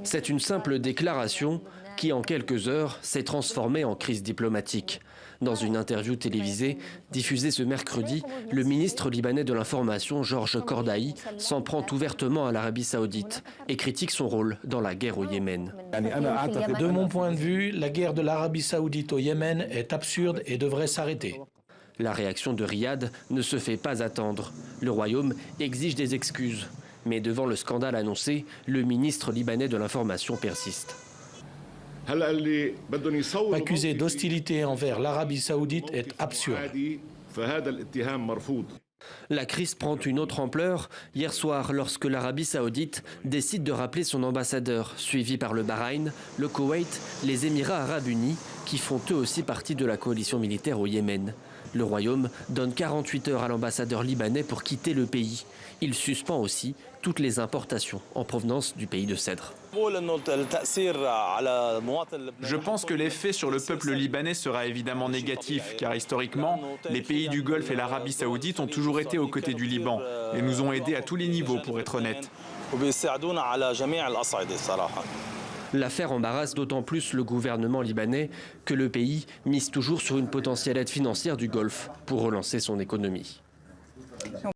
c'est une simple déclaration qui, en quelques heures, s'est transformée en crise diplomatique. Dans une interview télévisée diffusée ce mercredi, le ministre libanais de l'Information, Georges Cordaï, s'en prend ouvertement à l'Arabie saoudite et critique son rôle dans la guerre au Yémen. De mon point de vue, la guerre de l'Arabie saoudite au Yémen est absurde et devrait s'arrêter. La réaction de Riyad ne se fait pas attendre. Le Royaume exige des excuses. Mais devant le scandale annoncé, le ministre libanais de l'Information persiste. Accuser d'hostilité envers l'Arabie saoudite est absurde. La crise prend une autre ampleur hier soir lorsque l'Arabie saoudite décide de rappeler son ambassadeur, suivi par le Bahreïn, le Koweït, les Émirats arabes unis, qui font eux aussi partie de la coalition militaire au Yémen. Le Royaume donne 48 heures à l'ambassadeur libanais pour quitter le pays. Il suspend aussi toutes les importations en provenance du pays de Cèdre. Je pense que l'effet sur le peuple libanais sera évidemment négatif, car historiquement, les pays du Golfe et l'Arabie saoudite ont toujours été aux côtés du Liban et nous ont aidés à tous les niveaux, pour être honnête. L'affaire embarrasse d'autant plus le gouvernement libanais que le pays mise toujours sur une potentielle aide financière du Golfe pour relancer son économie.